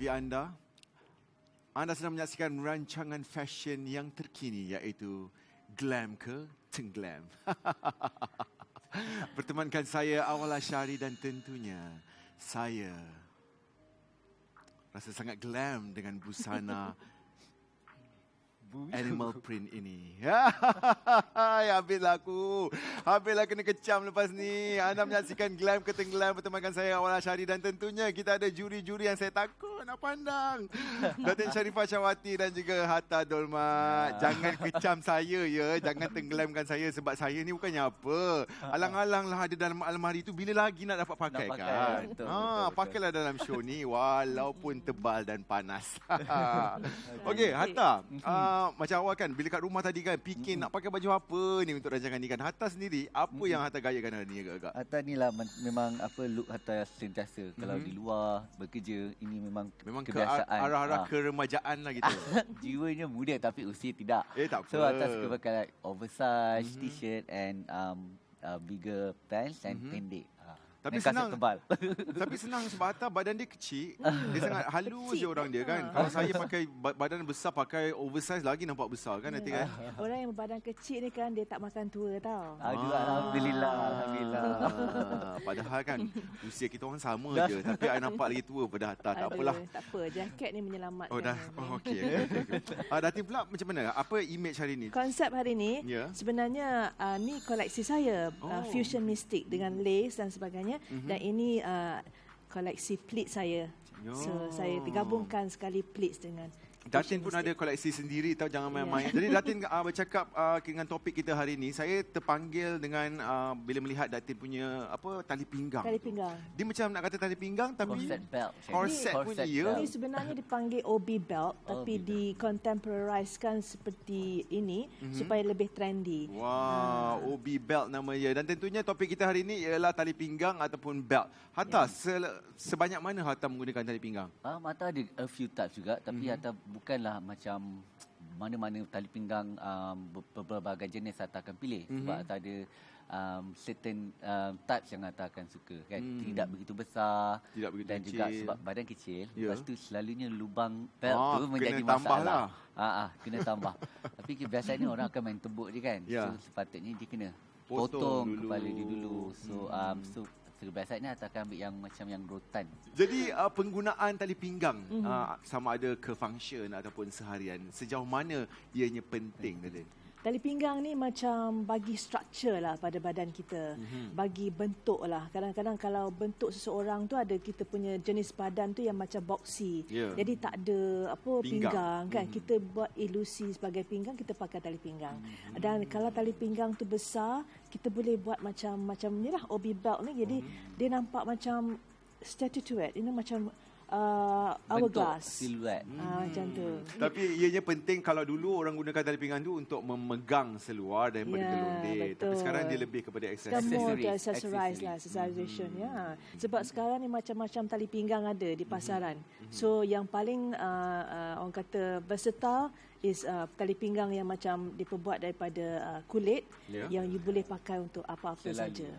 bagi anda. Anda sedang menyaksikan rancangan fashion yang terkini iaitu Glam ke Tenggelam. Bertemankan saya Awal Asyari dan tentunya saya rasa sangat glam dengan busana animal print ini. Habislah aku. Habislah kena kecam lepas ni. Anda menyaksikan Glam ke Tenggelam bertemankan saya Awal Asyari dan tentunya kita ada juri-juri yang saya takut nak pandang. Datin Sharifah Syawati dan juga Hatta Dolma. Jangan kecam saya ya. Jangan tenggelamkan saya sebab saya ni bukannya apa. Alang-alanglah ada dalam almari tu bila lagi nak dapat pakai kan. Betul, pakailah dalam show ni walaupun tebal dan panas. Okey, Hatta. Macam awal kan, bila kat rumah tadi kan, fikir nak pakai baju apa ni untuk rancangan ni kan. Hatta sendiri, apa yang Hatta gayakan hari ni agak-agak? Hatta ni lah memang apa look Hatta sentiasa. Kalau di luar bekerja, ini memang kebiasaan. Arah-arah keremajaan lah gitu. Jiwanya muda tapi usia tidak. Tak apa. So Hatta suka pakai like oversize t-shirt and bigger pants and pendek. Tapi senang tebal. Tapi senang sebab Hatta badan dia kecil. Dia sangat halus je orang dia kan. Kalau saya pakai badan besar, pakai oversize lagi nampak besar kan nanti kan. Orang yang berbadan kecil ni kan dia tak makan tua tau. Alhamdulillah. Padahal kan usia kita orang sama je. Tapi I nampak lagi tua pada Hatta. Tak apalah. Tak apa. Jaket ni menyelamatkan. Okey. Datin pula macam mana? Apa image hari ni? Konsep hari ni sebenarnya ni koleksi saya. Fusion Mystic dengan lace dan sebagainya. Dan ini koleksi pleats saya. So saya gabungkan sekali pleats dengan Datin pun ada koleksi sendiri tahu, jangan main-main. Jadi Datin bercakap dengan topik kita hari ini, saya terpanggil dengan bila melihat Datin punya tali pinggang. Tali pinggang. Dia macam nak kata tali pinggang tapi corset belt. Corset pun ya. Ini sebenarnya dipanggil OB belt tapi di-contemporariskan seperti ini supaya lebih trendy. Wow, OB belt nama dia. Dan tentunya topik kita hari ini ialah tali pinggang ataupun belt. Hatta, sebanyak mana Hatta menggunakan tali pinggang? Hatta ada a few types juga tapi Hatta bukanlah macam mana-mana tali pinggang berbagai jenis Hatta akan pilih sebab Hatta ada certain types yang Hatta akan suka kan. Tidak begitu besar dan kecil. Juga sebab badan kecil lepas tu selalunya lubang belt tu menjadi masalah. Kena tambah. Tapi biasanya orang akan main tebuk je kan. So sepatutnya dia kena potong kepala dia dulu. So biasanya Hatta akan ambil yang macam yang rotan. Jadi penggunaan tali pinggang sama ada ke function ataupun seharian, sejauh mana ianya penting Datin? Tali pinggang ni macam bagi struktur lah pada badan kita. Bagi bentuk lah. Kadang-kadang kalau bentuk seseorang tu ada kita punya jenis badan tu yang macam boxy. Jadi tak ada pinggang kan. Kita buat ilusi sebagai pinggang, kita pakai tali pinggang. Dan kalau tali pinggang tu besar, kita boleh buat macam ni lah OB belt ni. Jadi dia nampak macam statuette. Ini macam hourglass. Siluet. Macam tu. Tapi ianya penting kalau dulu orang gunakan tali pinggang tu untuk memegang seluar daripada gelondek. Tapi sekarang dia lebih kepada accessories lah, accessorization. Sebab sekarang ni macam-macam tali pinggang ada di pasaran. So yang paling orang kata versatile is tali pinggang yang macam diperbuat daripada kulit yang you boleh pakai untuk apa-apa saja.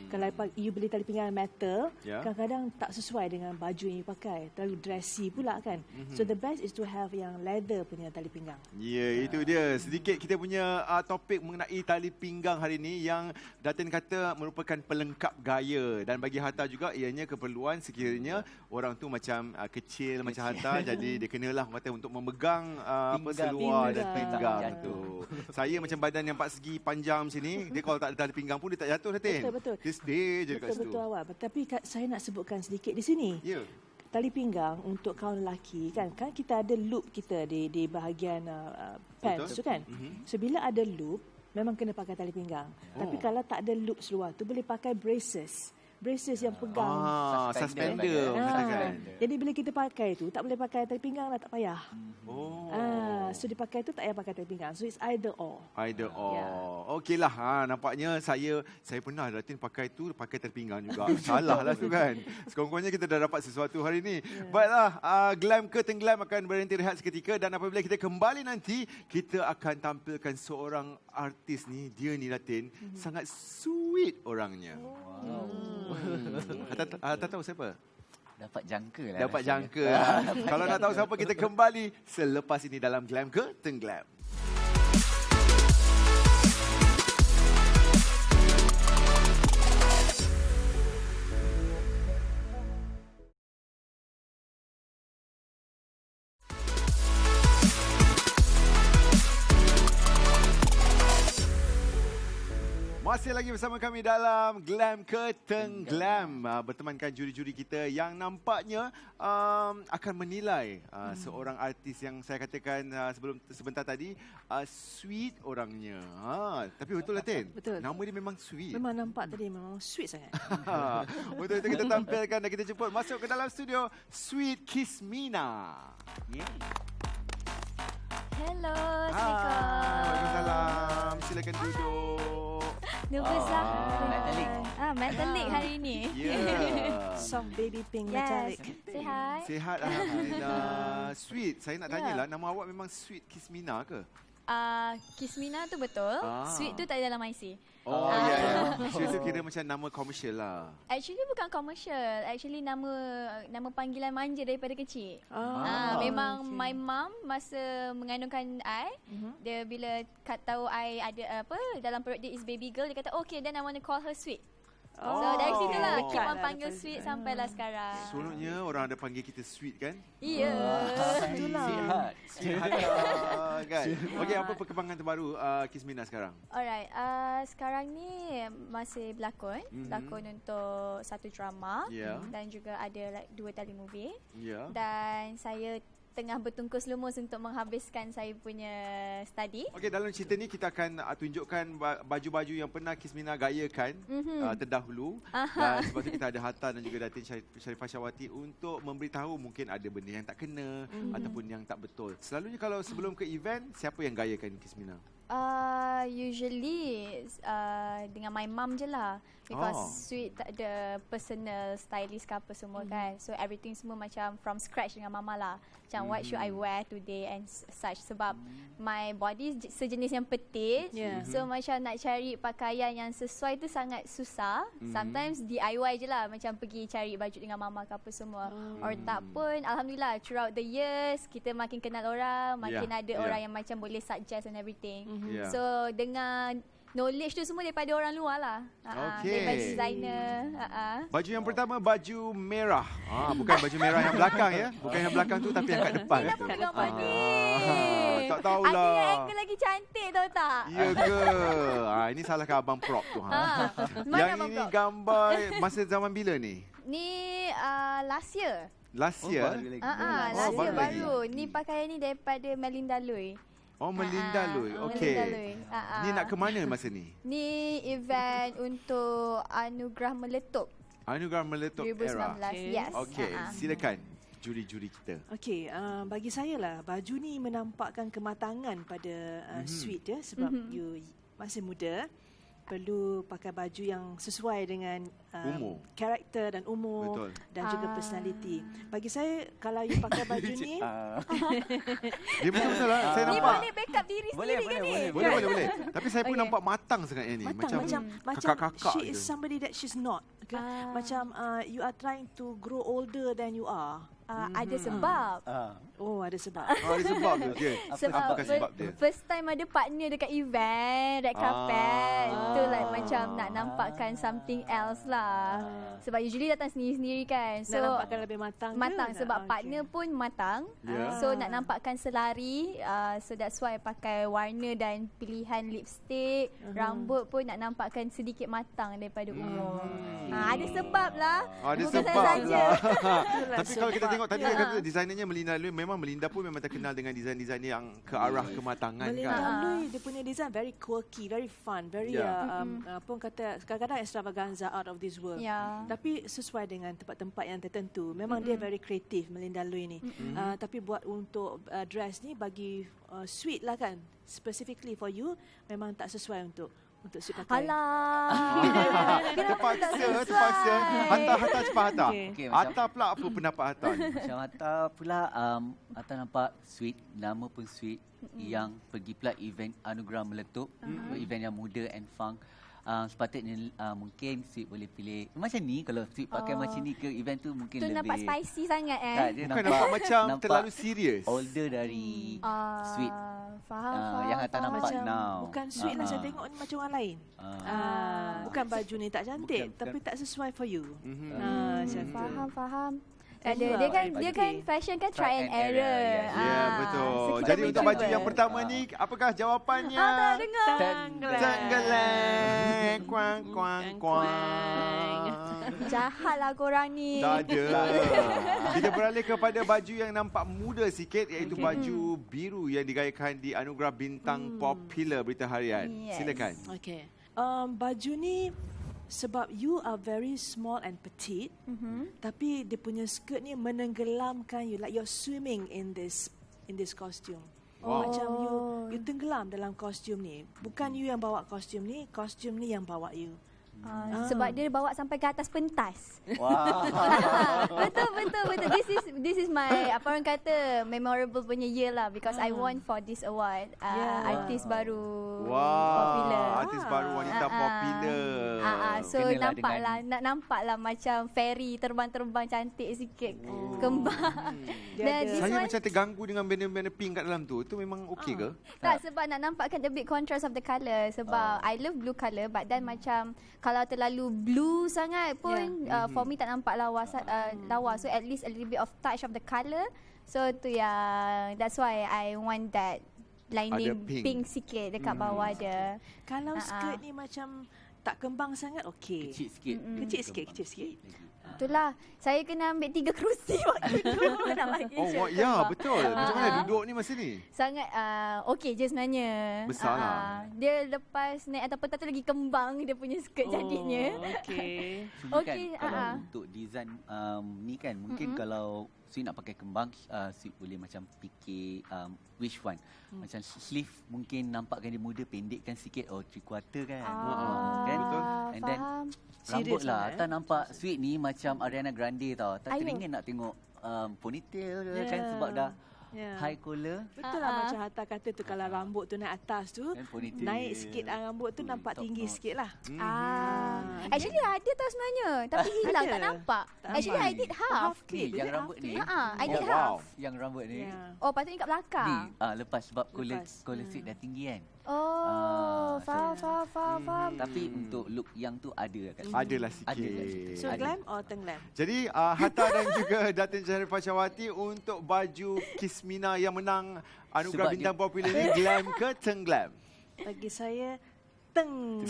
Kalau you beli tali pinggang metal, kadang-kadang tak sesuai dengan baju yang you pakai, terlalu dressy pula kan. So the best is to have yang leather punya tali pinggang. Itu dia sedikit kita punya topik mengenai tali pinggang hari ini yang Datin kata merupakan pelengkap gaya, dan bagi Hatta juga ianya keperluan sekiranya orang tu macam kecil macam Hatta jadi dia kenalah kata untuk memegang seluar dan pinggang tu. Saya macam badan yang 4 segi panjang macam ni, dia kalau tak ada tali pinggang pun dia tak jatuh Datin. Betul. Dia stay je dekat situ. Betul awal. Tapi saya nak sebutkan sedikit di sini. Tali pinggang untuk kaum lelaki kan kita ada loop kita di bahagian pants tu kan. So bila ada loop memang kena pakai tali pinggang. Tapi kalau tak ada loop seluar tu boleh pakai braces yang pegang. Suspender. Jadi bila kita pakai tu tak boleh pakai tali pinggang lah, tak payah. So dipakai tu tak payah pakai tali pinggang. So it's either or. Okeylah. Nampaknya saya pernah Datin pakai tali pinggang juga. Salah lah tu kan. Sekurang-kurangnya kita dah dapat sesuatu hari ni. Baiklah, Glam ke Tenggelam akan berhenti rehat seketika, dan apabila kita kembali nanti kita akan tampilkan seorang artis ni. Dia ni Datin sangat sweet orangnya. Hatta tahu siapa? Dapat jangka lah. Dapat rasanya. jangka. Kalau nak tahu siapa, kita kembali selepas ini dalam Glam ke Tenggelam. Masih lagi bersama kami dalam Glam ke Tenggelam. Bertemankan juri-juri kita yang nampaknya akan menilai seorang artis yang saya katakan sebentar tadi sweet orangnya. Tapi betul lah Tin? Betul. Nama dia memang sweet. Memang nampak tadi memang sweet sangat. Untuk itu kita tampilkan dan kita jemput masuk ke dalam studio Sweet Kismina. Hello, Waalaikumsalam. Assalamualaikum. Silakan duduk. Nervous lah. Mentalik. Mentalik hari ini. Yeah. Soft baby pink Yes. metallic. Say hi. Sihat Alhamdulillah. Sweet, saya nak tanyalah, nama awak memang Sweet Kismina ke? Kismina tu betul. Sweet tu tak ada dalam IC. Oh ya. Sweet tu kira macam nama komersial lah. Actually bukan commercial. Actually nama panggilan manja daripada kecil. Memang okay. my mom masa mengandungkan I, dia bila tahu I ada dalam perut dia is baby girl, dia kata okay, then I want to call her Sweet. So dari situ lah okay. keep on Dekat lah panggil daripada- Sweet sampailah sekarang. Seronoknya orang ada panggil kita Sweet kan? Ya. Itulah. Sihat. Sihat kan? Okey, apa perkembangan terbaru Kismina sekarang? Alright, sekarang ni masih berlakon. Berlakon untuk satu drama Ya. dan juga ada 2 telemovie. Ya. Dan saya tengah bertungkus lumus untuk menghabiskan saya punya study. Okey, dalam cerita ni kita akan tunjukkan baju-baju yang pernah Kismina gayakan terdahulu. Dan sebab tu kita ada Hatta dan juga Datin Sharifah Syawati untuk memberitahu mungkin ada benda yang tak kena ataupun yang tak betul. Selalunya kalau sebelum ke event, siapa yang gayakan Kismina? Usually dengan my mum je lah. Because Sweet tak ada personal stylist ke apa semua kan. So everything semua macam from scratch dengan mama lah. Macam what should I wear today and such. Sebab my body sejenis yang petite. Yeah. So macam nak cari pakaian yang sesuai tu sangat susah. Sometimes DIY je lah. Macam pergi cari baju dengan mama ke apa semua. Or tak pun alhamdulillah throughout the years kita makin kenal orang. Makin ada orang yang macam boleh suggest and everything. Yeah. So dengan knowledge tu semua daripada orang luar lah. Okey. Daripada designer. Baju yang pertama, baju merah. Bukan baju merah yang belakang ya. Bukan yang belakang tu tapi yang kat depan. Kenapa tu. boleh gambar ni? Tak tahulah. Ada yang angle lagi cantik tahu tak? Ya ke? Ini salahkan abang prop tu. Mana Yang abang ini prop? gambar masa zaman bila ni? Ni last year. Last year? baru lagi. Last year baru lagi. baru. Ni pakaian ni daripada Melinda Lui. Oh, Melinda Lui. Okey. Melinda Lui. Ni nak ke mana masa ni? Ni event untuk Anugerah Meletup Anugerah Meletup Era. 2019. Yes. Okey, silakan juri-juri kita. Okey, bagi saya lah baju ni menampakkan kematangan pada Sweet ya, sebab you masih muda. Perlu pakai baju yang sesuai dengan Umur. karakter dan umur. Betul. Dan juga personality. Bagi saya kalau you pakai baju ni Dia betul-betul lah. Saya Ni nampak. boleh backup diri Boleh, sendiri kan ni? Boleh. Tapi saya pun Okey. nampak matang sangat yang ni. macam kakak-kakak she is je. somebody that she's not. Okay? Macam you are trying to grow older than you are. Ada sebab. Oh, ada sebab. Ada sebab tu. Okay. Sebab Apakah sebab dia? first time ada partner dekat event, red carpet. Tu like macam nak nampakkan something else lah. Sebab usually datang sendiri-sendiri kan. Nak nampakkan lebih matang ke? matang sebab Okay. partner pun matang. Ya. So nak nampakkan selari. So that's why pakai warna dan pilihan lipstick. Rambut pun nak nampakkan sedikit matang daripada umur. Ada sebab lah. Ada Bukan sebab saya saja. lah. Tapi kalau kita tengok tadi dia kata desainernya Melinda Lui, memang Melinda pun memang terkenal dengan desain-desain yang ke arah kematangan Melinda kan. Lui dia punya design very quirky, very fun, very apa orang kata kadang-kadang extravaganza, out of this world. Ya. Tapi sesuai dengan tempat-tempat yang tertentu. Memang dia very kreatif Melinda Lui ni. Tapi buat untuk dress ni bagi Sweet lah kan. Specifically for you memang tak sesuai untuk Sweet pakai. Alah. Terpaksa. Hatta cepat Hatta. Okey, macam- Hatta pula apa pendapat Hatta ni? Macam Atta pula, Atta nampak sweet, nama pun sweet, yang pergi pula event Anugerah Meletup, event yang muda and fun. sepatutnya mungkin Sweet boleh pilih macam ni. Kalau Sweet pakai macam ni ke event tu mungkin Tu lebih nampak spicy sangat Tak, dia Bukan nampak macam terlalu serius. older dari Sweet. Faham. Yang Hatta nampak macam now. bukan sweet lah, saya tengok ni macam orang lain. Bukan baju ni tak cantik, Bukan. tapi tak sesuai for you. Macam tu. Faham. Thank Ada you, dia kan Abang. dia kan fashion kan try and error. yes. Ya, betul. so kita Jadi boleh untuk baju cuba. yang pertama ni, apakah jawapannya? tak dengar. Tenggeleng. Kuang, kuang, kuang. Jahat lah korang ni. Tak ada. Kita beralih kepada baju yang nampak muda sikit, iaitu baju biru yang digayakan di Anugerah Bintang Popular Berita Harian. Yes. Silakan. Okay. Baju ni sebab you are very small and petite, tapi dia punya skirt ni menenggelamkan you, like you're swimming in this costume. Wow. Macam you tenggelam dalam kostum ni. Bukan you yang bawa kostum ni yang bawa you. Sebab dia bawa sampai ke atas pentas. Wow. betul. This is my apa orang kata memorable punya year lah, because I won for this award. Artis baru popular. Artis baru wanita popular. So Kenalah nampaklah macam fairy terbang-terbang cantik sikit, kembang. Dan this Saya one, macam terganggu dengan banner-banner pink kat dalam tu. Itu memang okey ke? tak, sebab nak nampakkan a bit contrast of the colour. Sebab I love blue colour, but then macam kalau terlalu blue sangat pun for me tak nampak lawa. So at least a little bit of touch of the colour. So tu yang that's why I want that lining Ada pink. pink sikit dekat bawah dia. Kalau skirt ni macam tak kembang sangat, okey. Kecil sikit. Kecil sikit. Itulah, saya kena ambil 3 kerusi waktu tu nak bagi Oh, shirt ya, kembang. betul. Macam mana duduk ni masa ni? Sangat okey je sebenarnya. Besar lah. Dia lepas naik atas pentas tu lagi kembang dia punya skirt jadinya. Okey. Cuma Okey, kan kalau untuk design ni kan mungkin kalau Sweet nak pakai kembang, Sweet boleh macam fikir which one. Macam sleeve mungkin nampakkan dia muda, pendekkan sikit, 3/4 kan. Kan? Betul. And then Faham. rambut Serious lah. lah, Tak nampak Sweet ni macam Ariana Grande tau. Tak Ayo. teringin nak tengok ponytail dia kan sebab dah high collar. Betul lah macam Hatta kata tu, kalau rambut tu naik atas tu, Dan ponytail. naik sikit rambut tu nampak top tinggi notch. sikit lah. Actually ada tau sebenarnya, tapi hilang Ada. tak nampak. Tak Actually nampak. I did half. clip, Yang dia rambut half ni. clip. I did Oh, half. wow. Yang rambut ni. Ya. Oh, patutnya kat Ni belakang. lepas sebab collar Lepas. Sweet dah tinggi kan. Oh, faham. Tapi untuk look yang tu ada kat sini. Adalah sikit. Adalah sikit. So glam or tenggelam? Jadi Hatta dan juga Datin Sharifah Syawati untuk baju Kismina yang menang Anugerah Sebab Bintang Popular ni, glam ke tenggelam? Bagi saya teng.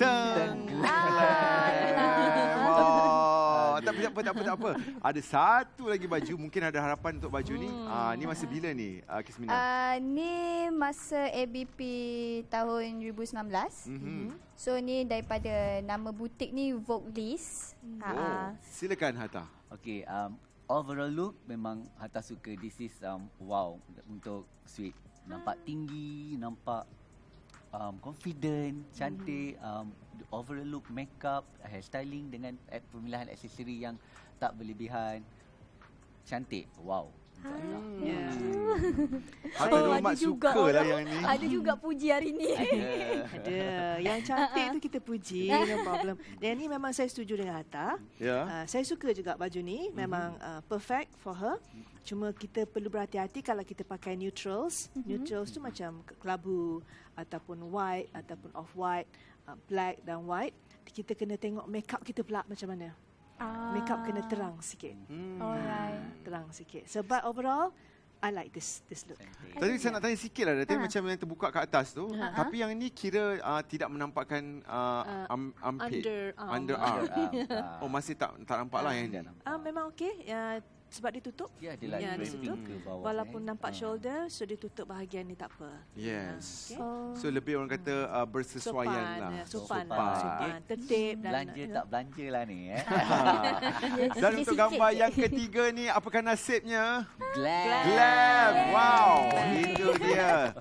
Oh, tak apa. Ada satu lagi baju, mungkin ada harapan untuk baju ni. Ni masa bila ni, Kismina? Ni masa ABP tahun 2019. So ni daripada nama butik ni Vogue List. Oh, silakan Hatta. Okay, overall look memang Hatta suka. This is wow untuk Sweet. Nampak tinggi, nampak confident, cantik. Overall look, makeup, hairstyling dengan pemilihan aksesori yang tak berlebihan. Cantik. Wow. Hatta Domat suka lah yang ni. Ada juga puji hari ni. Ada. Yang cantik tu kita puji, no problem. Dan ni memang saya setuju dengan Hatta. Ya. Saya suka juga baju ni, memang perfect for her. Cuma kita perlu berhati-hati kalau kita pakai neutrals. Neutrals tu macam kelabu ataupun white ataupun off-white, black dan white. Kita kena tengok makeup kita pula macam mana. Makeup kena terang sikit. Alright. Terang sikit. Sebab overall, I like this look. Tadi saya nak tanya sikit lah, Datin, macam yang terbuka kat atas tu. Tapi yang ni kira tidak menampakkan armpit. Underarm. Oh, masih tak nampak lah yang ni. Memang okey. Sebab dia tutup. Dia adalah Ya, dia draping tutup. ke bawah. Walaupun nampak shoulder, so dia tutup bahagian ni tak apa. Yes. Okay. So lebih orang kata bersesuaian lah. Sopan. Sopan. Tertib dan Belanja tak belanja lah ni. Dan untuk gambar yang ketiga ni, apakah nasibnya? Glam. Glam. Wow. Itu dia.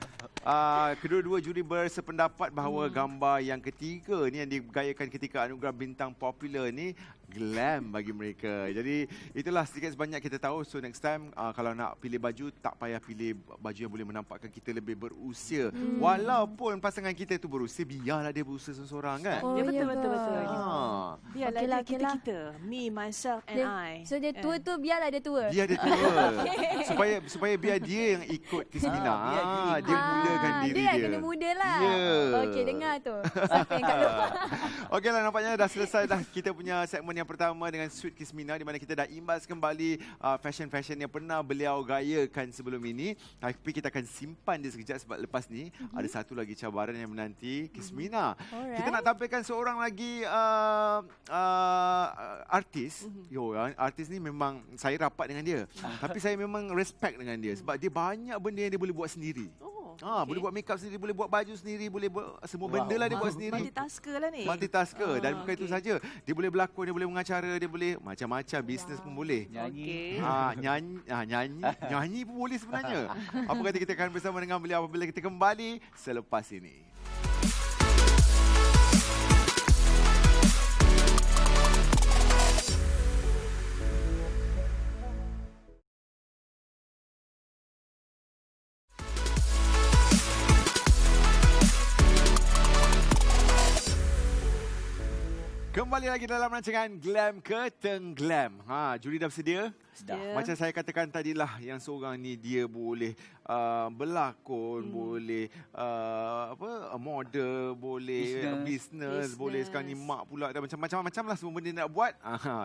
Kedua-dua juri bersependapat bahawa gambar yang ketiga ni yang digayakan ketika anugerah bintang popular ni glam bagi mereka. Jadi itulah sedikit sebanyak kita tahu. So next time kalau nak pilih baju, tak payah pilih baju yang boleh menampakkan kita lebih berusia. Walaupun pasangan kita tu berusia, biarlah dia berusia seseorang kan. Oh, Ya, ya betul. Biarlah Okey lah, dia kita. Me, myself and I. So dia tua tu biarlah dia tua. Biar dia tua. supaya biar dia yang ikut ke seminar. Dia mulakan diri dia. dia. Dia kena muda lah. Ya. Okey, dengar tu. Siapa yang kat luar? Okeylah, nampaknya dah selesai dah kita punya segmen yang pertama dengan Sweet Kismina, di mana kita dah imbas kembali fashion-fashion yang pernah beliau gayakan sebelum ini. Tapi kita akan simpan dia sekejap sebab lepas ni ada satu lagi cabaran yang menanti Kismina. Kita nak tampilkan seorang lagi artis. Artis ni memang saya rapat dengan dia. Tapi saya memang respect dengan dia sebab dia banyak benda yang dia boleh buat sendiri. Boleh buat makeup sendiri, boleh buat baju sendiri, boleh buat semua benda lah dia buat sendiri. Multitasker lah ni. Multitasker. Dan bukan itu saja. Dia boleh berlakon, dia boleh mengacara, dia boleh macam-macam. Bisnes pun boleh. Nyanyi. Nyanyi pun boleh sebenarnya. Apa kata kita akan bersama dengan beliau apabila kita kembali selepas ini. Kembali lagi dalam rancangan Glam ke Tengglam. Juri dah bersedia? Dah. Macam saya katakan tadilah, yang seorang ni dia boleh berlakon, boleh model, boleh business, boleh sekarang ni mak pula, dan macam-macam lah semua benda nak buat.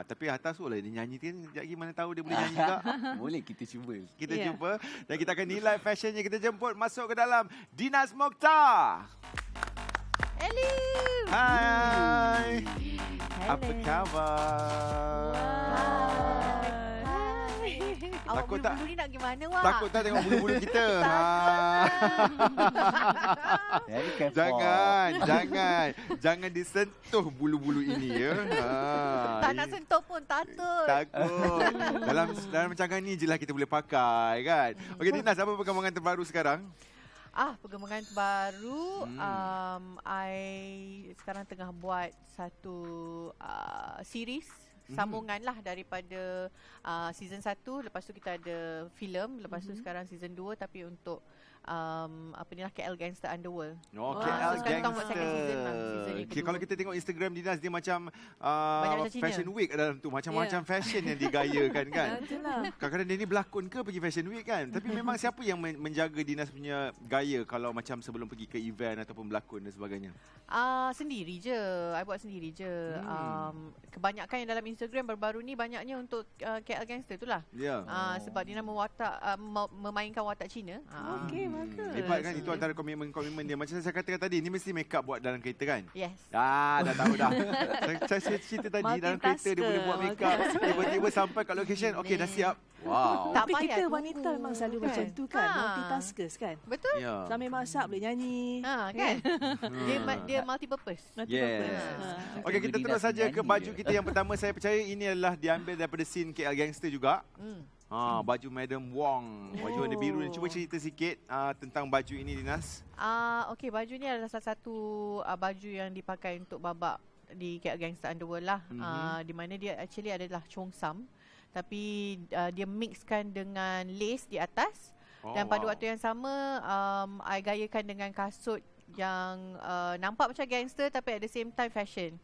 Tapi atas tu lah dia nyanyi kan, sekejap lagi mana tahu dia boleh nyanyi juga. Boleh kita cuba. Kita cuba dan kita akan nilai fashionnya. Kita jemput masuk ke dalam Dinas Mokhtar. Hello. Hai. Apa khabar? Awak Takut tak? bulu-bulu ni nak gimana, Wak? Takut tak tengok bulu-bulu kita? Very careful. Jangan disentuh bulu-bulu ini ya. Tak nak sentuh pun takut. Takut. dalam rancangan ni je lah kita boleh pakai kan. Okey Dinas, apa perkembangan terbaru sekarang? Perkembangan baru, I sekarang tengah buat satu series sambungan lah daripada season 1. Lepas tu kita ada filem. Lepas tu sekarang season 2 tapi untuk KL Gangster Underworld. KL so sekarang kita buat second season lah. Gangster. Season yang kedua. Kalau kita tengok Instagram Dinas, dia macam Macam Cina. fashion week dalam tu. Macam-macam fashion yang digayakan kan. Kadang-kadang dia ni berlakon ke pergi fashion week kan. Tapi memang siapa yang menjaga Dinas punya gaya kalau macam sebelum pergi ke event ataupun berlakon dan sebagainya? Sendiri je. I buat sendiri je. Kebanyakan yang dalam Instagram baru-baru ni banyaknya untuk KL Gangster tu lah. Sebab dia nak memainkan watak Cina. Okey, bagus. Hebat kan, itu antara komitmen dia. Macam saya katakan tadi, ni mesti make up buat dalam kereta kan? Yes. Dah tahu dah. Saya cerita tadi dalam kereta dia boleh buat make up. Tiba-tiba sampai kat location, okey dah siap. Wow. Tak Tapi payah kita tunggu, wanita memang selalu kan? macam tu kan. Multitaskers kan. Betul? Ya. Sambil masak boleh nyanyi. Kan? Dia multi purpose. Yes. Okey, kita Dinas terus saja ke menyanyi baju je. kita yang pertama. Saya percaya ini adalah diambil daripada scene KL Gangster juga. Baju Madam Wong. Baju warna biru ni. Cuba cerita sikit tentang baju ini Dinas. Okey, baju ni adalah salah satu baju yang dipakai untuk babak di KL Gangster Underworld lah. Di mana dia actually adalah cheongsam. Tapi dia mixkan dengan lace di atas. Dan pada waktu yang sama I gayakan dengan kasut yang nampak macam gangster tapi at the same time fashion.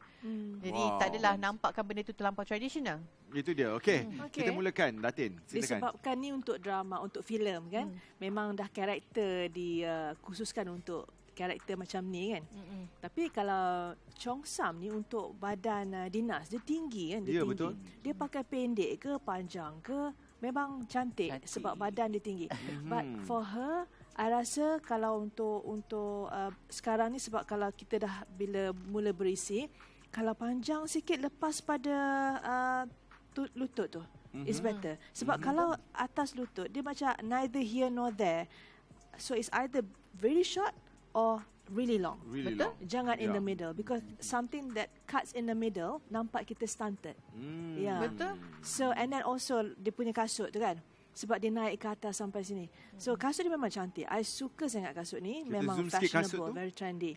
Jadi tak adalah nampakkan benda tu terlampau tradisional. Itu dia. Okey. Kita mulakan Datin. Silakan. Disebabkan ni untuk drama, untuk filem kan. Memang dah karakter dikhususkan untuk karakter macam ni kan. Tapi kalau cheongsam ni untuk badan Dinas, dia tinggi kan, dia tinggi. Betul. Dia pakai pendek ke panjang ke memang cantik sebab badan dia tinggi. But for her, I rasa kalau untuk sekarang ni, sebab kalau kita dah bila mula berisi, kalau panjang sikit lepas pada lutut tu, is better. Sebab kalau atas lutut dia macam neither here nor there. So it's either very short or really long. Really Betul? long. Jangan in the middle, because something that cuts in the middle nampak kita stunted. Betul? So and then also dia punya kasut tu kan. sebab dia naik ke atas sampai sini. So kasut dia memang cantik. I suka sangat kasut ni. Kita Memang zoom sikit kasut fashionable, tu. very trendy.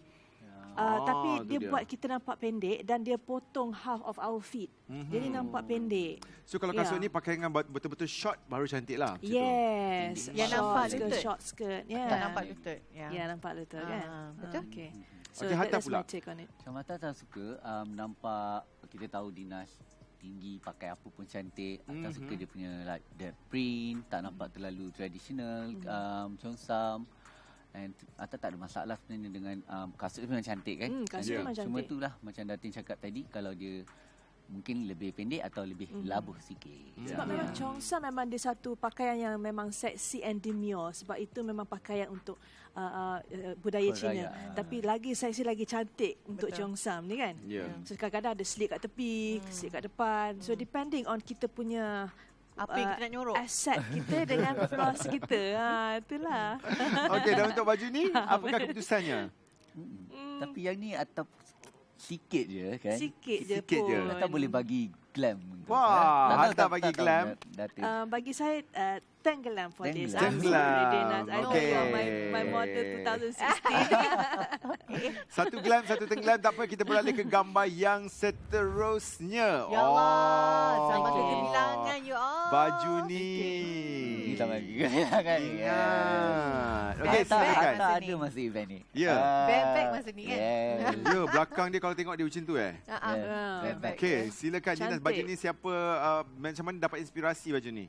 Ah, Tapi tu dia dia. buat kita nampak pendek dan dia potong half of our feet. Jadi nampak pendek. So kalau kasut Ya. ni pakai dengan betul-betul short baru cantik lah. macam tu. Yes. Yang nampak lutut. Short skirt. Yeah. Tak nampak lutut. Ya. Ya, nampak lutut kan. Betul. Okay. So Okey, Hatta that's pula. my take on it. Macam Hatta tak suka nampak, kita tahu Dinas tinggi, pakai apa pun cantik. Hatta suka dia punya like the print, tak nampak terlalu traditional, cheongsam. And Hatta tak ada masalah sebenarnya dengan kasut dia memang cantik kan. Kasut Yeah. memang Cuma cantik. itulah macam Datin cakap tadi, kalau dia mungkin lebih pendek atau lebih labuh sikit. Sebab memang cheongsam memang dia satu pakaian yang memang seksi and demure. Sebab itu memang pakaian untuk budaya Cina. Tapi lagi seksi, lagi cantik untuk cheongsam ni kan. Ya. So kadang-kadang ada slit kat tepi, slit kat depan. So depending on kita punya Apa yang kita nak nyorok. asset kita dengan flaws kita. Itulah. Okey, dan untuk baju ni, apakah keputusannya? Tapi yang ni atau sikit je kan. Sikit je Sikit pun. je. Hatta boleh bagi glam. untuk- Wah, Tak tahu, Hatta tak bagi tahu glam. Datin. Bagi saya tenggelam for this. Tenggelam. I'm sorry, Dinas. I know Okay. you are my model 2016. Satu glam, satu tenggelam. Tak apa, kita beralih ke gambar yang seterusnya. Ya Allah, zaman okey. kegemilangan you all. Baju ni. Kita bagi kan. Ingat. Okey, Best, silakan. best. Hatta Masa ada ni. masa event ni. Ya. Bag masa ni kan. Yes. Ya, belakang dia kalau tengok dia macam tu Yeah. Bag. Okey, silakan Dinas. Cantik. Baju ni siapa, macam mana dapat inspirasi baju ni?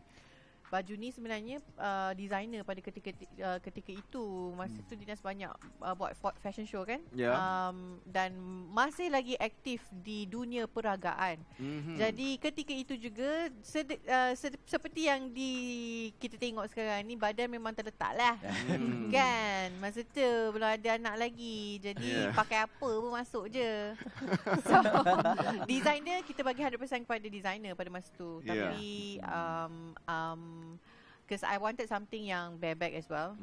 Baju ni sebenarnya designer pada ketika itu masa tu Dinas banyak buat fashion show kan. Ya. Dan masih lagi aktif di dunia peragaan. Jadi ketika itu juga seperti yang kita tengok sekarang ni, badan memang terletak lah. Kan masa tu belum ada anak lagi. Jadi Yeah. pakai apa pun masuk je. So designer kita bagi 100% kepada designer pada masa tu. Yeah. Tapi because I wanted something yang bareback as well.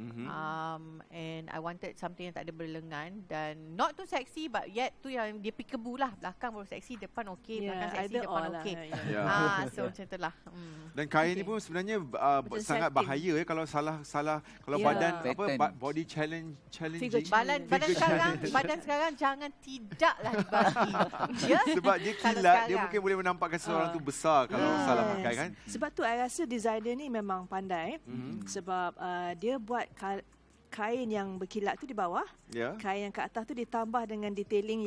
And I wanted something yang tak ada berlengan dan not too sexy but yet tu yang dia pickable lah. Belakang baru seksi, depan okey, belakang seksi, either depan or lah. okey. Ya. So macam tu lah. Dan kain ni Okey. pun sebenarnya Macam sangat setting. bahaya kalau salah kalau Ya. badan Pattern. body challenging. Figure Badan sekarang jangan tidaklah dibagi. Ya? Sebab dia Kalau kilat, dia sekarang. mungkin boleh menampakkan seseorang tu besar kalau Yes. salah pakai kan. Sebab tu I rasa designer ni memang pandai. Sebab dia buat kain yang berkilat tu di bawah, Ya. kain yang ke atas tu ditambah dengan detailing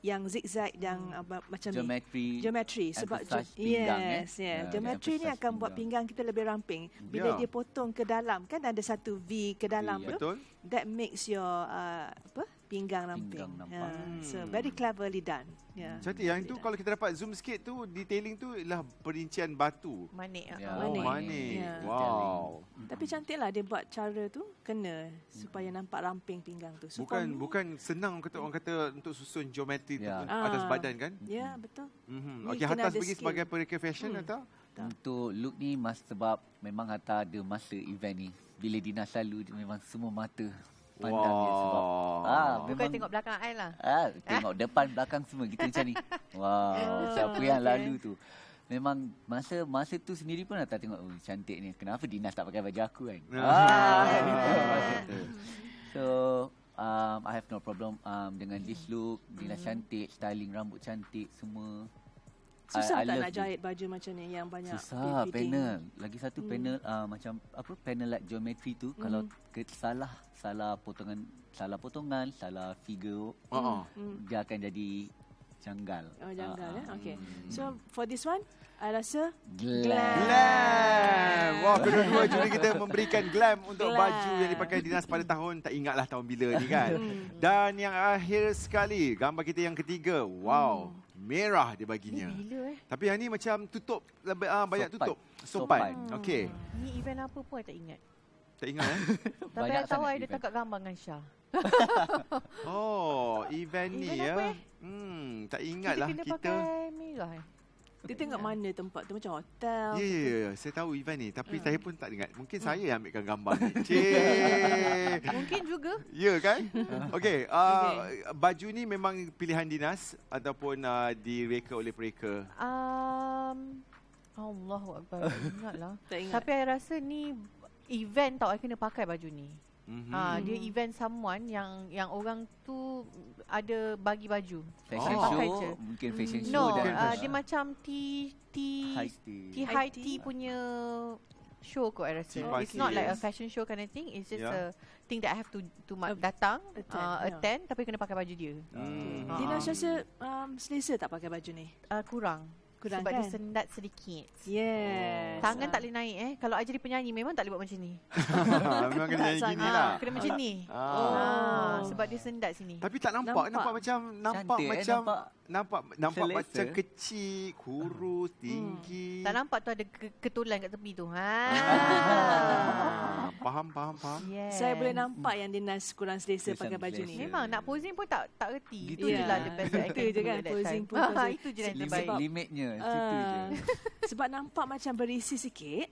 yang zigzag yang macam ni. Geometri sebab Emphasize pinggang, yes, Ya, geometri ni emphasize akan buat pinggang kita lebih ramping. Bila Ya. dia potong ke dalam kan ada satu V ke dalam tu. Betul. That makes your pinggang ramping. Pinggang nampak. So very cleverly done. Yeah. Cantik. Yang tu kalau kita dapat zoom sikit tu, detailing tu ialah perincian batu. Manik. Ya. Oh, Manik. manik. Ya. Wow. Tapi cantiklah dia buat cara tu kena supaya nampak ramping pinggang tu. So for me- Bukan senang orang kata untuk susun geometri tu Ya. atas badan kan? Ya, betul. Ni Okey, kena Hatta ada pergi skill. sebagai perekat fashion atau? Untuk look ni sebab memang Hatta ada masa event ni. Bila Dinas selalu memang semua mata pandang dia sebab Bukan memang tengok belakang I lah. tengok depan belakang semua kita macam ni. Wah, siapa yang lalu tu. Memang masa tu sendiri pun Hatta tengok, oh, cantik ni. Kenapa Dinas tak pakai baju aku kan? Masa tu. So I have no problem dengan this look. Dinas cantik, styling rambut cantik, semua. Susah I tak love nak it. jahit baju macam ni yang banyak Susah fitting? panel. Lagi satu panel macam apa panel like geometry tu kalau salah potongan, salah figure dia akan jadi janggal. Oh, janggal Okay. So for this one, I rasa Glam. Glam. Wah, kedua-dua juri kita memberikan glam untuk Glam. baju yang dipakai Dinas pada tahun, tak ingatlah tahun bila ni kan. Dan yang akhir sekali, gambar kita yang ketiga. Wow, merah dia baginya. Bila Tapi yang ni macam tutup, banyak Sopan. tutup. Sopan. Okey. Ni event apa pun I tak ingat. Tak ingat Tapi Banyak I tahu sangat I ada event. tangkap gambar dengan Syah. Oh, event ni Event ya. apa, Tak ingat lah Kita kena kita. pakai merah. dia tengok mana tempat tu macam hotel. Ya. Saya tahu event ni. Tapi saya pun tak ingat. Mungkin saya yang ambilkan gambar ni. Cik. Mungkin juga. Ya kan? Okey. Baju ni memang pilihan Dinas ataupun direka oleh mereka? Allahu Akbar. Ingatlah. Tak ingat. Tapi I rasa ni event tau, I kena pakai baju ni. Dia event someone yang orang tu ada bagi baju. Fashion Pakai show, je. mungkin fashion show No, dan dia macam high tea. high tea punya show kot I rasa. Tea It's party, not like a yes. fashion show kind of thing. It's just Yeah. a thing that I have to datang, attend, attend tapi kena pakai baju dia. Dina rasa selesa tak pakai baju ni? Kurang. Kurang Sebab kan? dia sendat sedikit. Yes. Tangan tak boleh naik Kalau I jadi penyanyi memang tak boleh buat macam ni. Memang kena jadi gini lah. Kena macam ni. Ah. Sebab dia sendat sini. Tapi tak nampak Cantik, macam nampak nampak selesa. macam kecil, kurus, tinggi. Tak nampak tu ada ketulan kat tepi tu. Faham. Yes. Saya boleh nampak yang Dinas kurang selesa Selesa, pakai baju ni. selesa. Memang nak posing pun tak reti. Itu Gitu je je. lah the best that I Itu can je do kan, at that posing time. pun posing. Itu je yang Limit, terbaik. limitnya situ je. Sebab nampak macam berisi sikit,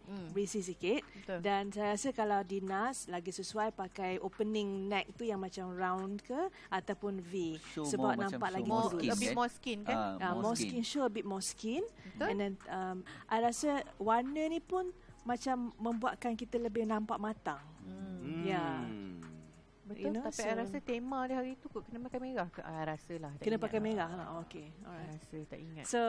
Betul. dan saya rasa kalau Dinas lagi sesuai pakai opening neck tu yang macam round ke ataupun V, Show sebab more nampak macam lagi show more kurus. skin, A bit kan? more skin kan? More skin, show a bit more skin. Betul. And then I rasa warna ni pun macam membuatkan kita lebih nampak matang. Ya. Betul. You know, Tapi so- I rasa tema dia hari tu kot kena pakai merah ke? I rasa lah. tak Kena ingat pakai lah. merah lah. Okay, I alright. rasa tak ingat. So,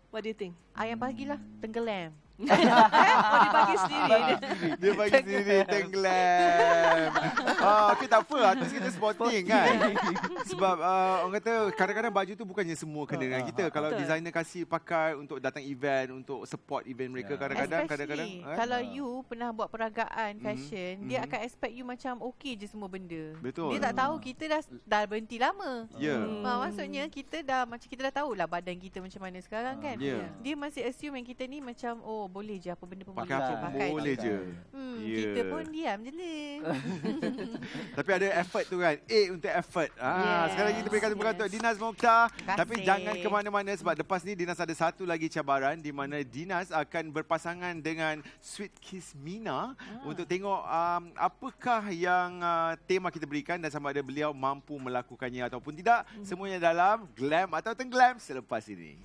what do you think? I yang bagilah tenggelam. Oh, dia bagi sendiri. Dia bagi sendiri tenggelam. Okay, tak apa. Atas kita sporting kan. Sebab orang kata kadang-kadang baju tu bukannya semua kena dengan kita. Kalau Betul. designer kasih pakai untuk datang event, untuk support event mereka, kadang-kadang Especially kan? kalau you pernah buat peragaan fashion, dia akan expect you macam okay je semua benda. Betul. Dia tak tahu kita dah berhenti lama. Ya. Maksudnya kita dah tahulah badan kita macam mana sekarang kan. Ya. Dia masih assume yang kita ni macam boleh je apa benda pun Pakai boleh je apa pakai. boleh je. Ya. Kita pun diam je lah. Tapi ada effort tu kan. A untuk effort. Yes, Sekali lagi kita berikan tepuk tangan untuk Dinas Mokhtar. kasih. Tapi jangan ke mana-mana sebab lepas ni Dinas ada satu lagi cabaran di mana Dinas akan berpasangan dengan Sweet Kiss Mina untuk tengok apakah yang tema kita berikan dan sama ada beliau mampu melakukannya ataupun tidak. Semuanya dalam Glam atau Tenggelam selepas ini.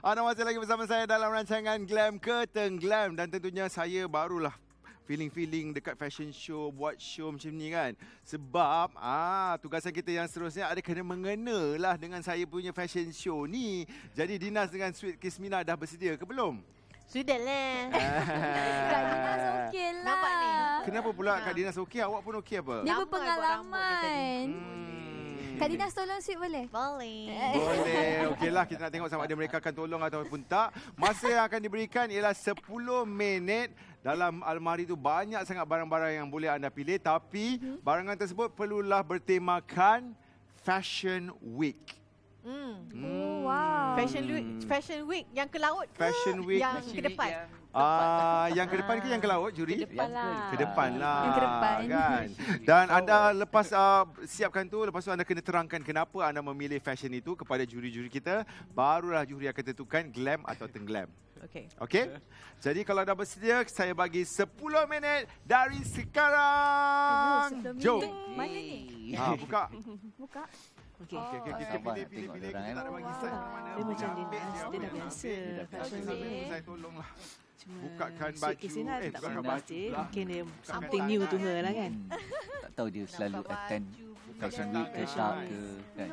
Anda masih lagi bersama saya dalam rancangan Glam ke Tenggelam dan tentunya saya barulah feeling dekat fashion show, buat show macam ni kan. Sebab tugasan kita yang seterusnya ada kena mengenalah dengan saya punya fashion show ni. Jadi Dinas dengan Sweet Kiss Mina dah bersedia ke belum? Sudah lah. Kak Dinas okey lah. Nampak ni? Kenapa pula Kak Dinas okey? Awak pun okey apa? Dia Lama I buat rambut dia berpengalaman. Kak Dinas tolong Sweet boleh? Boleh. Boleh. Okeylah, kita nak tengok sama ada mereka akan tolong ataupun tak. Masa yang akan diberikan ialah 10 minit. Dalam almari tu banyak sangat barang-barang yang boleh anda pilih. Tapi barangan tersebut perlulah bertemakan Fashion Week. Oh, wow. Fashion week yang ke laut ke? Fashion Week. Yang ke depan. Yang ke depan ke yang ke laut, juri? Ke depan lah. Ke depan lah. Yang ke depan. Kan? Dan anda lepas siapkan tu, lepas tu anda kena terangkan kenapa anda memilih fashion itu kepada juri-juri kita. Barulah juri akan tentukan glam atau tenggelam. Okay. Okey? Jadi kalau dah bersedia, saya bagi 10 minit dari sekarang. Jom. Mana ni? Buka. Buka. Okay. Okey, kita Sabar nak pilih. tengok Kita orang, tak ada bagi sign mana. Dia macam Ambil Dinas, je, dia ambil dah je, biasa ambil je. fashion Sambil week. saya tolonglah. Cuma Bukakan Sweet baju. Kiss Mina tak bukakan pernah baju pasti. pula. Mungkin dia something new to her lah kan. Tak tahu dia selalu Nampak attend baju, fashion bukan week ke tak tak kan. ke kan.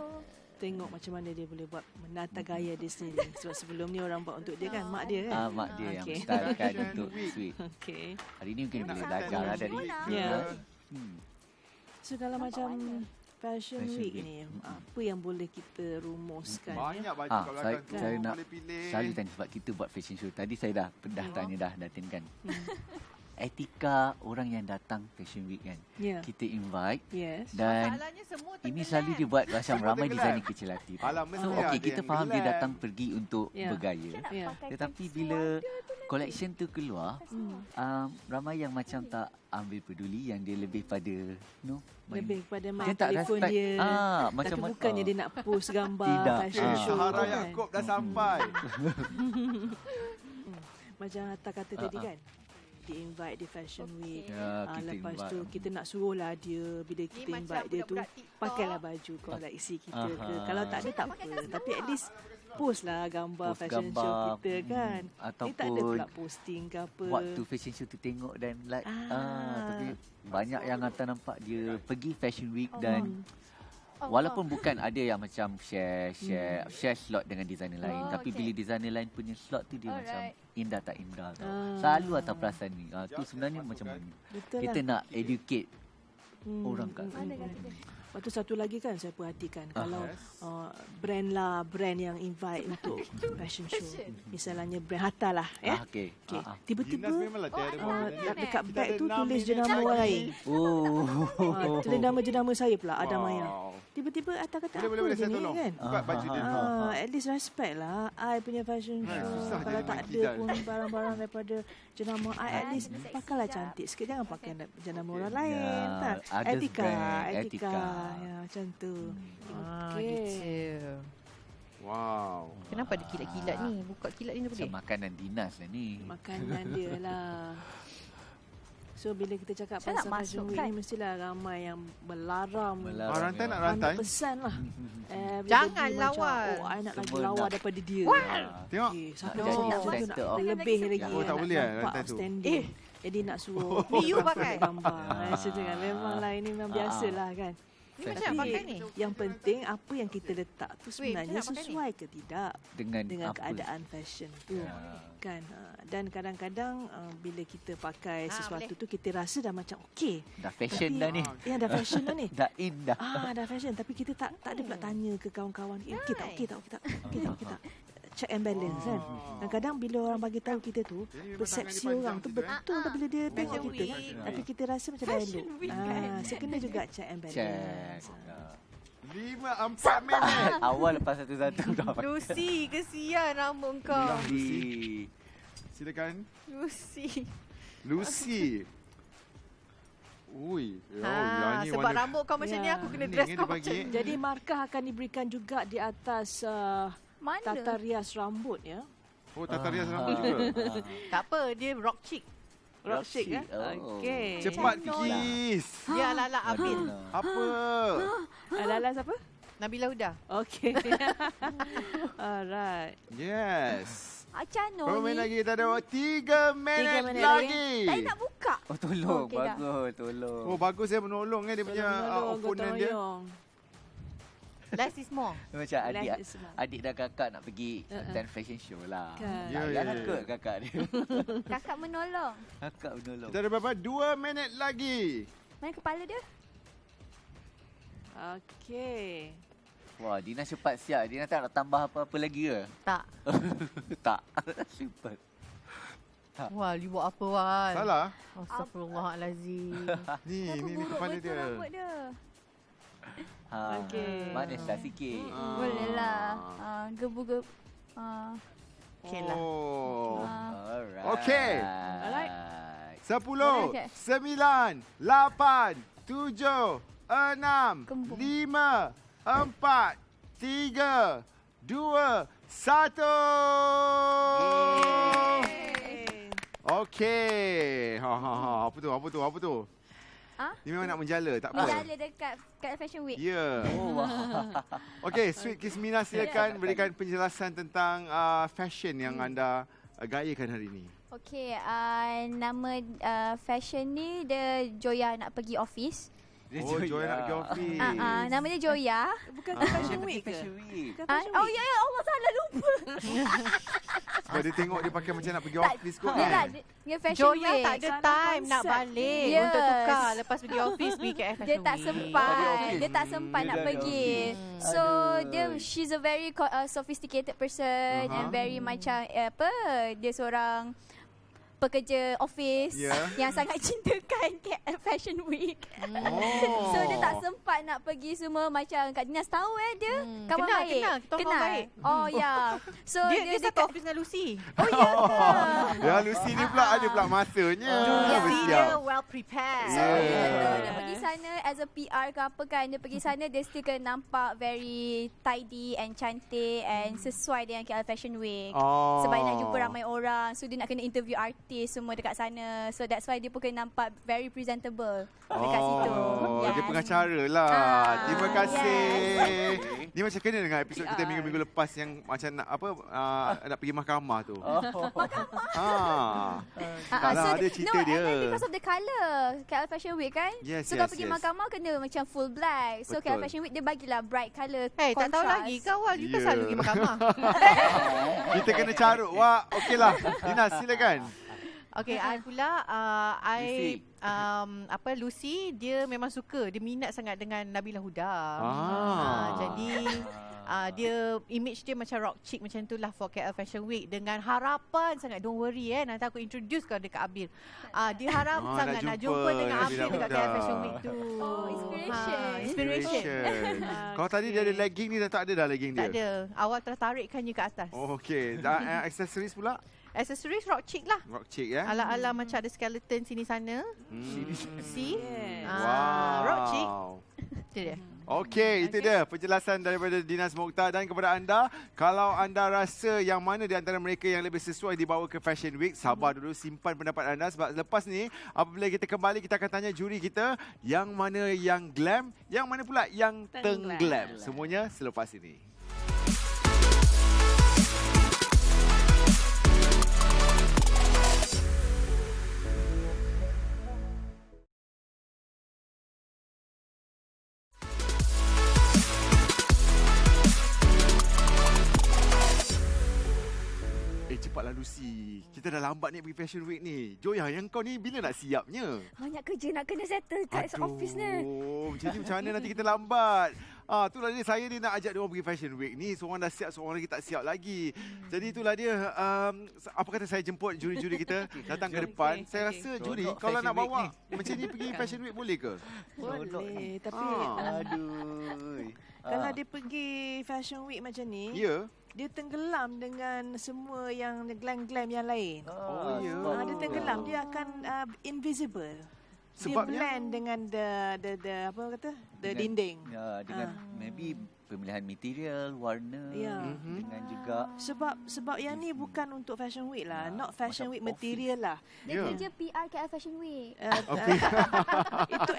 Tengok macam mana dia boleh buat menata gaya dia sendiri. Sebab sebelum ni orang buat untuk dia kan, mak dia kan. Mak dia yang Okey. stylekan Fashion untuk week. Sweet. Okay. Hari ni mungkin boleh belajar lah dari Ya. Hmm. So kalau macam Fashion Fashion Week Week. ni, apa yang boleh kita rumuskan? Banyak baju Ah, kat saya- belakang tu. saya nak Boleh pilih. Selalu tanya sebab kita buat fashion show. Tadi saya dah tanya dah Datin kan. Etika orang yang datang fashion week kan. Ya. Kita invite Yes. dan Masalahnya semua ini tenggelam. selalu dia buat macam Semua ramai tenggelam. designer kecil hati. Alah, mesti So ada okey kita yang faham dia gelap. datang pergi untuk Ya. bergaya. Ya. Tetapi bila collection tu keluar, ramai yang macam tak ambil peduli, yang dia lebih pada Lebih kepada main dia tak telefon respect. dia. Macam Tapi bukannya dia nak post gambar Tidak. fashion show. Sahara kan? Yaakob dah sampai. Macam Hatta kata tadi kan. Di-invite di Fashion Week. Ya, kita Lepas invite. tu kita nak suruhlah dia bila kita macam invite dia tu budak-budak TikTok. pakailah baju koleksi kita ke. Aha. Kalau tak ada tak apa. Tapi at least post lah gambar Post fashion gambar, show kita kan. Ni tak ada ataupun pula posting ke apa. waktu fashion show tu tengok dan like tapi banyak yang hantar nampak dia pergi fashion week dan walaupun bukan ada yang macam share slot dengan designer lain, tapi bila designer lain punya slot tu dia macam indah tak indah tau. Selalu atas perasaan ni. Tu sebenarnya macam mana? Betul Kita lah. nak educate orang kat sana. Lepas tu satu lagi kan saya perhatikan kalau brand yang invite untuk fashion show. Misalnya brand Hatta lah ya. Okey. Okay. Ginas Tiba-tiba memanglah tiada. dekat beg tu Kita ada tulis 6 jenama minit orang lagi. lain. Tulis nama jenama saya pula Ada Maya. Wow. Tiba-tiba Atta kata apa Boleh je saya ni tolong. kan. Buka baju dia. At least respect lah I punya fashion show. susah Kalau jadi tak main ada kidal. pun barang-barang daripada jenama I, at least pakailah cantik sikit. Jangan pakai jenama orang lain. Tak? others Etika. brand, etika. Ya, macam tu. Gitu. Wow. Kenapa ada kilat-kilat ni? Buka kilat ni tu Macam boleh? makanan dinas lah ni. Makanan dia lah. So bila kita cakap Saya nak pasal Fashion Week masukkan. ni mestilah ramai yang berlaram. Rantai nak Nak rantai. pesan lah. Jangan Everybody lawa. Macam, I nak lagi Semua lawa nak. daripada dia. Tengok. Okay, siapa Nak yang jadi nak tu center nak of- lebih lagi. Oh, tak nak boleh nampak rantai tu. outstanding. Jadi nak suruh Ni you photographer pakai? gambar. Macam tu kan. Memanglah ini memang biasalah kan. Ni macam nak pakai ni? Yang penting apa yang kita letak tu sebenarnya macam nak pakai ni? sesuai ke tidak Dengan apa? keadaan fashion tu kan. Dan kadang-kadang bila kita pakai sesuatu tu kita rasa dah macam okey. Dah fashion Tapi- dah ni. Ya dah fashion dah ni. Dah in dah. Dah fashion tapi kita tak ada pula tanya ke kawan-kawan okey tak okey tak okey tak okey tak okey tak. Check and balance kan. Kadang-kadang bila orang bagi tahu kita tu Jadi memang persepsi tangan dia orang tu panjang betul dah bila dia tengok Fashion kita week. tapi kita rasa macam dah elok. So kena juga check and Check. balance. 5-4 minit. Awal lepas satu-satu dah pakai. Lucy, kesian rambut kau. Di Silakan. Lucy. Lucy. Ui. Ha, ni sebab warna- rambut kau macam ni Ya. aku kena Ni dress dia kau bagi. macam ni. Jadi markah akan diberikan juga di atas Mana? tata rias rambut ya. Oh, tata rias rambut juga. Tak apa, dia rock chick. Rock chic ya. Oh. Okey. Cepat Kikis. Dia ala-ala Abil. Apa? Lala siapa? Nabila Huda. Okey. Alright. Yes. Acano Berapa ni. minit lagi? Kita ada 3 minit minit lagi. Saya nak buka. Oh tolong, Okey dah. bagus, tolong. Oh, bagus dia menolong dia punya opponent dia. Less is more. Macam adik Less is more. adik dan kakak nak pergi attend fashion show lah. Kan. Ya, Ya, ya, ya. kot kakak dia. Kakak menolong. Kakak menolong. Kita ada berapa? 2 minit lagi. Mana kepala dia? Okey. Wah, Dina cepat siap. Dina tak nak tambah apa-apa lagi ke? Tak. Tak. Simple. Wah, you buat apa Wan? Salah. Astagfirullahalazim. Ni Aku ni buruk kepala betul dia. rambut dia. Ha. Okey. Manislah sikit. Boleh lah. Gebu-gebu. Okey lah. Oh. Alright. Okey. Alright. 10, Okey. 9, 8, 7, 6, Kembung. 5, 4, 3, 2, 1. Okey. Apa tu? Apa tu? Ha? Ni memang nak menjala, tak apa. Menjala dekat Fashion Week. Ya. Okey, Sweet Kismina silakan berikan penjelasan tentang fashion yang anda gayakan hari ini. Okey, nama fashion ni dia Joya nak pergi office. Oh, Joy nak pergi office. Nama dia Joya. Bukan Fashion Week ke? Fashion Week. Bukan Fashion Oh Week. ya, ya Allah salah lupa. Sebab dia tengok dia pakai macam nak pergi Tak, office kot dia tak kan. dia Fashion Joya Week. tak ada Salah time nak konsep. balik Yes. untuk tukar lepas pergi office pergi KL Fashion Dia tak Week. sempat. office. Dia tak sempat Dia nak dah ada pergi. office. So Aduh. she's a very sophisticated person and very macam dia seorang pekerja office Ya. yang sangat cintakan Fashion Week. Oh. So dia tak sempat nak pergi semua macam Kak Dinas tahu dia kawan Kenal, baik. kenal. Kita orang kawan baik. Oh ya. So Dia satu office dengan Lucy. Oh ya ke? Ya, Lucy ni pula ada pula masanya. Lucy Bersiap. dia well prepared. So Yeah. betul dia pergi sana as a PR ke apa kan, dia pergi sana dia still kena nampak very tidy and cantik and sesuai dengan KL Fashion Week. Oh. Sebab dia nak jumpa ramai orang, so dia nak kena interview artis semua dekat sana. So that's why dia pun kena nampak very presentable dekat situ. Dia pengacara lah. Terima kasih. Yes. Ni macam kena dengan episod kita minggu-minggu lepas yang macam nak apa nak pergi mahkamah tu. So ada cerita no, dia. and then because of the colour KL Fashion Week kan. Yes, So yes, kalau pergi yes. mahkamah kena macam full black. So KL Betul. Fashion Week dia bagilah bright colour. Tak tahu contrast. lagi. Kawal kita Ya. selalu pergi mahkamah. Kita kena carut. Wah, okeylah. Dinas, silakan. Okay, I pula Lucy dia memang suka, dia minat sangat dengan Nabila Huda. Jadi dia image dia macam rock chick macam tu lah for KL Fashion Week, dengan harapan sangat, don't worry nanti aku introduce kau dekat Abil. Dia harap sangat nak jumpa dengan Nabila Abil dekat Huda. KL Fashion Week tu. Oh, inspiration. Inspiration. Kalau tadi dia ada legging ni dah tak ada dah legging dia. Tak ada. Awak tertarikkannya ke atas. Oh, okey. Dan accessories pula? Accessories rock chick lah. Rock chick ya. Ala-ala macam ada skeleton sini sana. See? Yes. Rock chick. Itu dia. Okey, itu dia penjelasan daripada Dinas Mokhtar. Dan kepada anda, kalau anda rasa yang mana di antara mereka yang lebih sesuai dibawa ke Fashion Week, sabar dulu, simpan pendapat anda, sebab lepas ni apabila kita kembali, kita akan tanya juri kita yang mana yang glam, yang mana pula yang Tenggelam. tenggelam. Semuanya selepas ini. Cepatlah Lucy. Kita dah lambat ni pergi Fashion Week ni. Joya, yang kau ni bila nak siapnya? Banyak kerja nak kena settle kat office ni. Jadi macam mana nanti kita lambat? Itulah dia, saya ni nak ajak dia orang pergi Fashion Week ni. Seorang dah siap, seorang lagi tak siap lagi. Jadi itulah dia. Apa kata saya jemput juri-juri kita datang ke depan. Saya rasa juri, Tolong kalau Fashion nak Week bawa ni. macam ni pergi Fashion Week boleh ke? Boleh, tapi Aduh. kalau dia pergi Fashion Week macam ni, Ya. dia tenggelam dengan semua yang glam-glam yang lain. Oh, ya. Dia tenggelam, dia akan invisible. Sebabnya? Dia blend dengan the apa kata? The dinding. Ya, dengan maybe pemilihan material, warna, Ya. dengan juga Sebab yang ni bukan untuk Fashion Week lah, not Fashion macam Week material lah. Dia Ya. kerja PR KL Fashion Week. Itu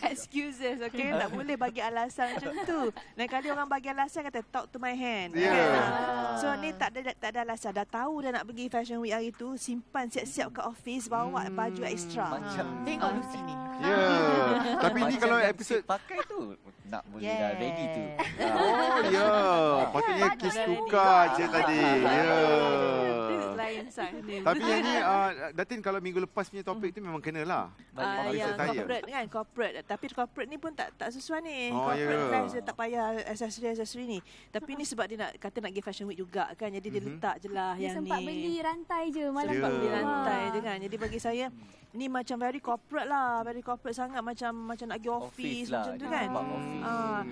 excuses, okay? Tak boleh bagi alasan macam tu. Lain kali orang bagi alasan kata talk to my hand. Ya. Kan? So ni tak ada alasan. Dah tahu dah nak pergi Fashion Week hari tu, simpan siap-siap ke office, bawa baju extra. Tengok Lucy ni. Ya. Tapi ni kalau yang episod pakai tu nak boleh dah ready tu. Oh ya, patutnya Kiss tukar je tadi. Ya. Itu lain side ni. Tapi yang ni Datin, kalau minggu lepas punya topik tu memang kena lah. Yang saya. corporate kan, corporate. Tapi corporate ni pun tak sesuai ni. Oh, Corporate ya. fans dia tak payah aksesori ni. Tapi ni sebab dia nak kata nak pergi Fashion Week juga kan. Jadi dia letak je lah Dia yang sempat ni. beli rantai je malam Ya. Sempat beli tu. rantai je kan. Jadi bagi saya ni macam very corporate lah. Very corporate sangat, macam nak pergi office lah, macam tu dia kan. nampak office.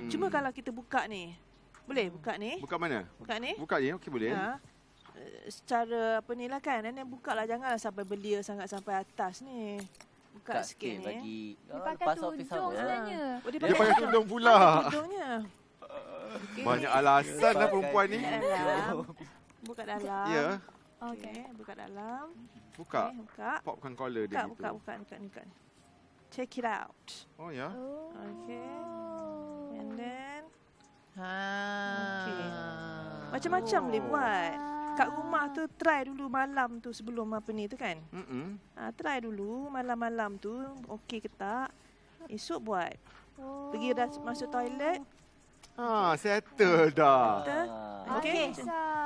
Cuma kalau kita buka ni. Boleh buka ni? Buka mana? Buka ni? Buka je, okey boleh. Secara apa ni lah kan. Dan buka lah, janganlah sampai belia sangat sampai atas ni. Buka sikit ni. bagi Dia pakai lepas office tudung hour. sebenarnya. Oh, Dia pakai tudung pula. tudungnya. Banyak alasan lah perempuan ni. Buka dalam. Buka dalam. Ya, Okey, buka dalam. buka. Okey, buka. Popkan collar dia Buka. Ni. Check it out. Oh ya. Okay. And then Okay. macam-macam boleh buat. Kat rumah tu try dulu malam tu sebelum apa ni tu kan. Try dulu malam-malam tu okey ke tak. Esok buat. Pergi dah masuk toilet. Settle dah. Betul? Okey.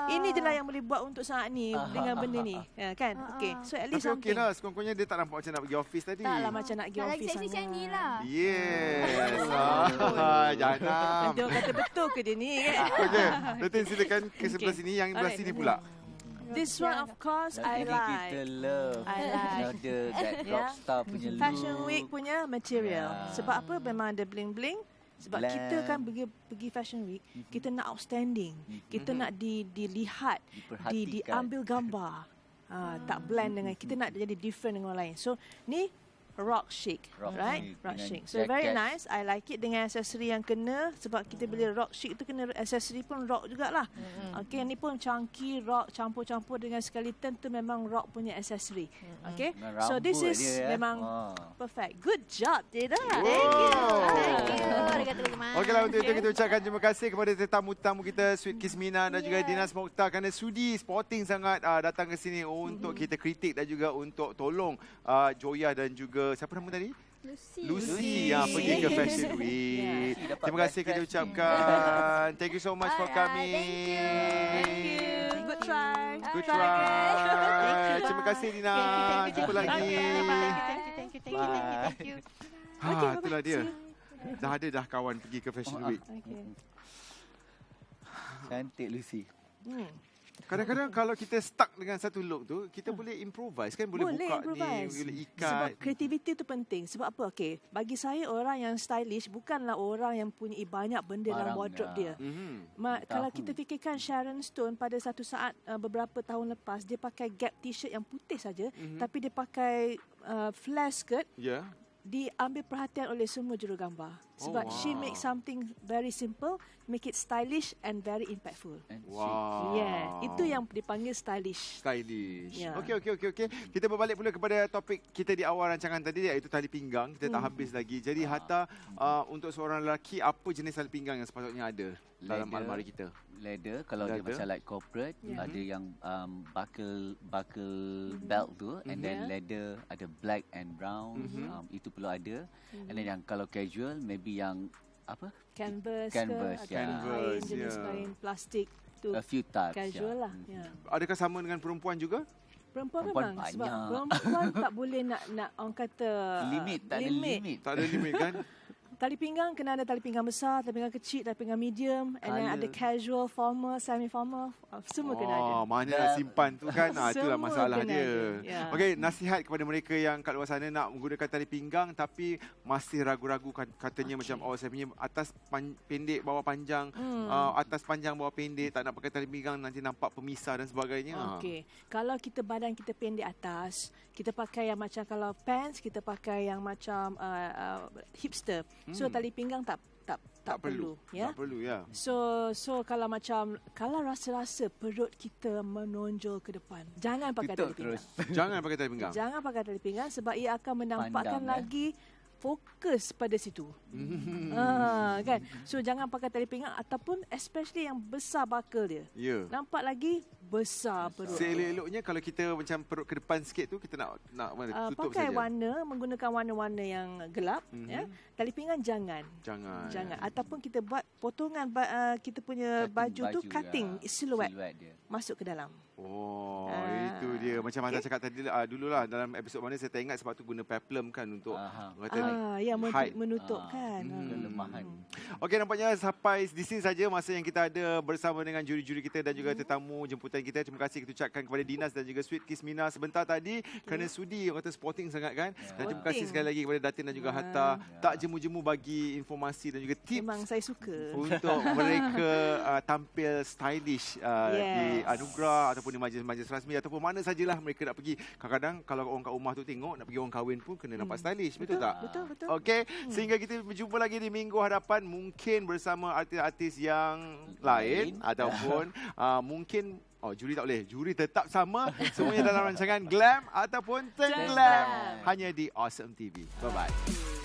Ini je lah yang boleh buat untuk saat ni dengan benda ni. Kan? Okey. So at least Tapi okey something. lah, sekurang-kurangnya dia tak nampak macam nak pergi office tadi. Taklah macam nak pergi Tak lagi office seksi macam sangat. ni lah. Yes. Jangan. Dia orang kata betul ke dia ni kan? Okey, Datin silakan ke sebelah Okey. sini, yang sebelah Alright. sini pula. This one of course I Kita like. love. I like. Ada that Yeah. rockstar punya look. Fashion Week punya material. Yeah. Sebab apa? Memang ada bling-bling. Sebab Glam. kita kan pergi Fashion Week, kita nak outstanding. Kita nak dilihat, Diperhatikan. diambil gambar. Tak blend dengan, kita nak jadi different dengan orang lain. So, ni rock chic, Rock right? chic Rock dengan chic. So, very jacket. nice. I like it dengan aksesori yang kena. Sebab kita beli rock chic tu kena aksesori pun rock jugalah. Okay, ni pun chunky rock campur-campur dengan skeleton tu memang rock punya aksesori. Okay, Dan so this rambut is dia, memang Wah. perfect. Good job, Tida. Okeylah, untuk itu kita ucapkan terima kasih kepada tetamu-tetamu kita Sweet Kiss Mina dan juga Dinas Mokhtar kerana sudi sporting sangat datang ke sini untuk kita kritik dan juga untuk tolong Joya dan juga siapa nama tadi? Lucy yang pergi ke Fashion Week. Lucy dapat Terima kasih best kita dress ucapkan. Thank you so much for Alright, coming. Thank you. Good try. Good Alright, try. Terima kasih Dina. Jumpa lagi. Thank you. Itulah dia. Dah ada dah kawan pergi ke Fashion Week. Okay. Cantik Lucy. Kadang-kadang kalau kita stuck dengan satu look tu, kita boleh improvise kan? Boleh buka improvise. ni, boleh Sebab ikat. kreativiti tu penting. Sebab apa? Okay, bagi saya orang yang stylish bukanlah orang yang punya banyak benda dalam Barang, wardrobe ya. dia. Tahu. Kalau kita fikirkan Sharon Stone pada satu saat beberapa tahun lepas, dia pakai Gap t-shirt yang putih saja, tapi dia pakai flare skirt, Ya. diambil perhatian oleh semua jurugambar. Sebab she wow. make something very simple, make it stylish and very impactful. And Wow. Yeah, itu yang dipanggil stylish. Stylish. Ya. Okey. Kita berbalik pula kepada topik kita di awal rancangan tadi, iaitu tali pinggang. Kita tak habis lagi. Jadi Hatta, untuk seorang lelaki, apa jenis tali pinggang yang sepatutnya ada dalam Leather. almari kita? Leather, kalau dia Leather. macam like corporate, Yeah. ada yang buckle belt tu, and then Yeah. leather ada black and brown, itu perlu ada. And then yang kalau casual, maybe yang apa? Canvas, Canvas, ke, ya. atau kain, jenis ya. kain plastik tu A few types. casual ya. lah. Ya. Adakah sama dengan perempuan juga? Perempuan Perempuan memang sebab banyak. perempuan tak boleh nak orang kata Limit, tak ada limit. Tak ada limit kan? Tali pinggang kena ada tali pinggang besar, tali pinggang kecil, tali pinggang medium, and then Colour. ada casual, formal, semi formal, semua kena ada. Mana nak simpan tu kan? Itulah Semua masalah kena dia. ada, ya. Okey, nasihat kepada mereka yang kat luar sana nak menggunakan tali pinggang tapi masih ragu-ragu katanya macam saya punya atas pendek bawah panjang, atas panjang bawah pendek, tak nak pakai tali pinggang nanti nampak pemisah dan sebagainya. Okey. Kalau kita badan kita pendek atas, kita pakai yang macam kalau pants, kita pakai yang macam hipster. So tali pinggang tak perlu, ya. Tak perlu ya. So kalau rasa-rasa perut kita menonjol ke depan, jangan pakai Tutup tali pinggang. terus. Jangan pakai tali pinggang. Jangan pakai tali pinggang sebab ia akan menampakkan Pandang, lagi fokus pada situ. Kan? So jangan pakai tali pinggang ataupun especially yang besar buckle dia. Ya. Nampak lagi besar perut. Seelok-eloknya kalau kita macam perut ke depan sikit tu kita nak tutup pakai saja. warna, menggunakan warna-warna yang gelap, ya. Tali pinggang jangan. Jangan. Ataupun kita buat potongan kita punya baju tu cutting siluet dia. masuk ke dalam. Oh, itu dia. Macam Hanta cakap tadi dululah dalam episod mana saya tak ingat sebab tu guna peplum kan untuk kata Ya, hide. menutup kan. Kelemahan. Okey, nampaknya sampai di sini saja masa yang kita ada bersama dengan juri-juri kita dan juga tetamu jemputan kita. Terima kasih kita ucapkan kepada Dinas dan juga Sweet Kiss Mina sebentar tadi kerana sudi orang kata sporting sangat kan. Dan terima kasih sekali lagi kepada Datin dan juga Hatta tak jemu-jemu bagi informasi dan juga tips Memang saya suka. untuk mereka tampil stylish di anugerah ataupun di majlis-majlis rasmi ataupun mana sajalah mereka nak pergi. Kadang-kadang kalau orang kat rumah tu tengok nak pergi orang kahwin pun kena nampak stylish, betul tak? Betul. Okey, sehingga kita berjumpa lagi di minggu hadapan mungkin bersama artis-artis yang lain ataupun mungkin juri tak boleh. Juri tetap sama semuanya dalam rancangan Glam ataupun Tenggelam hanya di Awesome TV. Bye-bye.